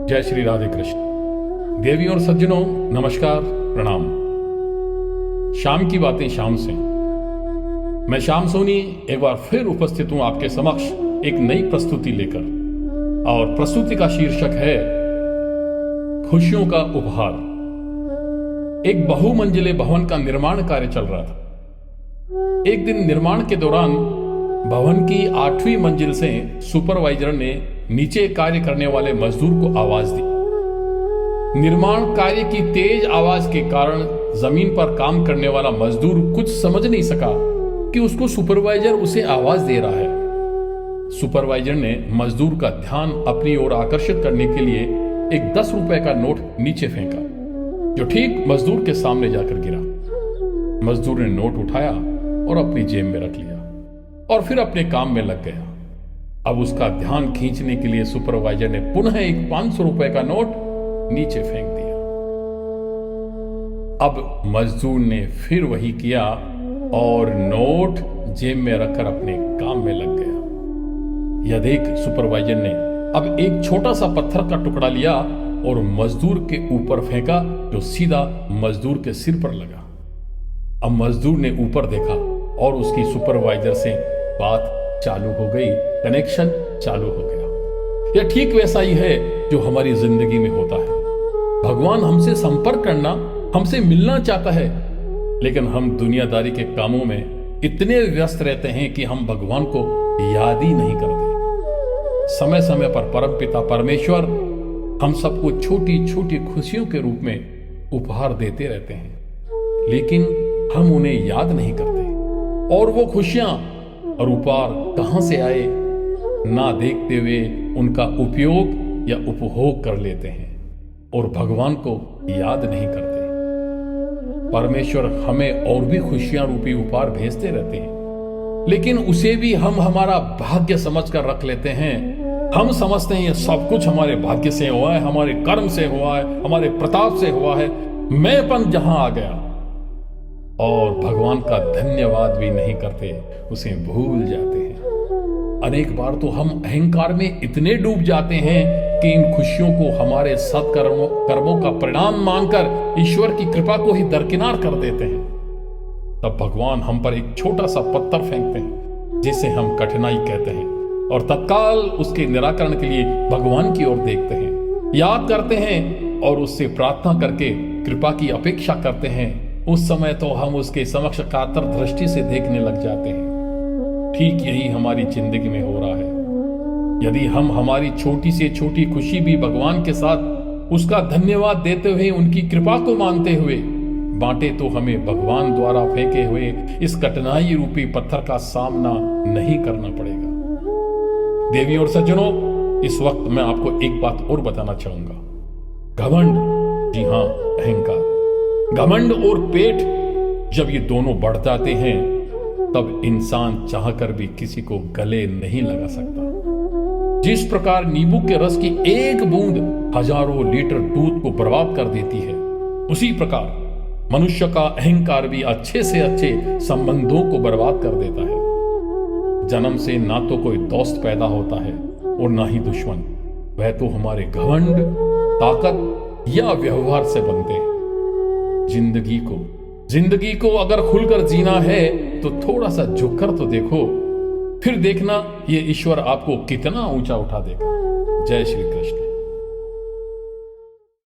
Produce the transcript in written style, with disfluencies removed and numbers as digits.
जय श्री राधे कृष्ण। देवी और सज्जनों, नमस्कार, प्रणाम। शाम की बातें शाम से मैं श्याम सोनी एक बार फिर उपस्थित हूं आपके समक्ष एक नई प्रस्तुति लेकर, और प्रस्तुति का शीर्षक है खुशियों का उपहार। एक बहुमंजिले भवन का निर्माण कार्य चल रहा था। एक दिन निर्माण के दौरान भवन की 8वीं मंजिल से सुपरवाइजर ने नीचे कार्य करने वाले मजदूर को आवाज दी। निर्माण कार्य की तेज आवाज के कारण जमीन पर काम करने वाला मजदूर कुछ समझ नहीं सका कि उसको सुपरवाइजर उसे आवाज दे रहा है। सुपरवाइजर ने मजदूर का ध्यान अपनी ओर आकर्षित करने के लिए एक 10 रुपए का नोट नीचे फेंका, जो ठीक मजदूर के सामने जाकर गिरा। मजदूर ने नोट उठाया और अपनी जेब में रख लिया और फिर अपने काम में लग गया। अब उसका ध्यान खींचने के लिए सुपरवाइजर ने पुनः एक 500 रुपए का नोट नीचे फेंक दिया। अब मजदूर ने फिर वही किया और नोट जेब में रखकर अपने काम में लग गया। यह देख सुपरवाइजर ने अब एक छोटा सा पत्थर का टुकड़ा लिया और मजदूर के ऊपर फेंका, जो सीधा मजदूर के सिर पर लगा। अब मजदूर ने ऊपर देखा और उसकी सुपरवाइजर से बात चालू हो गई, कनेक्शन चालू हो गया। यह ठीक वैसा ही है जो हमारी जिंदगी में होता है। भगवान हमसे संपर्क करना, हमसे मिलना चाहता है, लेकिन हम दुनियादारी के कामों में इतने व्यस्त रहते हैं कि हम भगवान को याद ही नहीं करते। समय समय पर परमपिता परमेश्वर हम सबको छोटी छोटी खुशियों के रूप में उपहार देते रहते हैं, लेकिन हम उन्हें याद नहीं करते। और वो खुशियां और उपहार कहां से आए ना देखते हुए उनका उपयोग या उपभोग कर लेते हैं और भगवान को याद नहीं करते। परमेश्वर हमें और भी खुशियां रूपी उपहार भेजते रहते हैं, लेकिन उसे भी हम हमारा भाग्य समझकर रख लेते हैं। हम समझते हैं ये सब कुछ हमारे भाग्य से हुआ है, हमारे कर्म से हुआ है, हमारे प्रताप से हुआ है, मैंपन जहां आ गया। और भगवान का धन्यवाद भी नहीं करते, उसे भूल जाते हैं। अनेक बार तो हम अहंकार में इतने डूब जाते हैं कि इन खुशियों को हमारे सत्कर्मों का परिणाम मानकर ईश्वर की कृपा को ही दरकिनार कर देते हैं। तब भगवान हम पर एक छोटा सा पत्थर फेंकते हैं, जिसे हम कठिनाई कहते हैं, और तत्काल उसके निराकरण के लिए भगवान की ओर देखते हैं, याद करते हैं और उससे प्रार्थना करके कृपा की अपेक्षा करते हैं। उस समय तो हम उसके समक्ष कातर दृष्टि से देखने लग जाते हैं। ठीक यही हमारी जिंदगी में हो रहा है। यदि हम हमारी छोटी से छोटी खुशी भी भगवान के साथ उसका धन्यवाद देते हुए, उनकी कृपा को मानते हुए बांटे, तो हमें भगवान द्वारा फेंके हुए इस कठिनाई रूपी पत्थर का सामना नहीं करना पड़ेगा। देवी और सज्जनों, इस वक्त मैं आपको एक बात और बताना चाहूंगा। घमंड, जी हां, अहंकार, घमंड और पेट जब ये दोनों बढ़ जाते हैं, तब इंसान चाहकर भी किसी को गले नहीं लगा सकता। जिस प्रकार नींबू के रस की एक बूंद हजारों लीटर दूध को बर्बाद कर देती है, उसी प्रकार मनुष्य का अहंकार भी अच्छे से अच्छे संबंधों को बर्बाद कर देता है। जन्म से ना तो कोई दोस्त पैदा होता है और ना ही दुश्मन। वह तो हमारे घमंड, ताकत या व्यवहार से बनते हैं। जिंदगी को अगर खुलकर जीना है तो थोड़ा सा झुककर तो देखो, फिर देखना ये ईश्वर आपको कितना ऊंचा उठा देगा। जय श्री कृष्ण।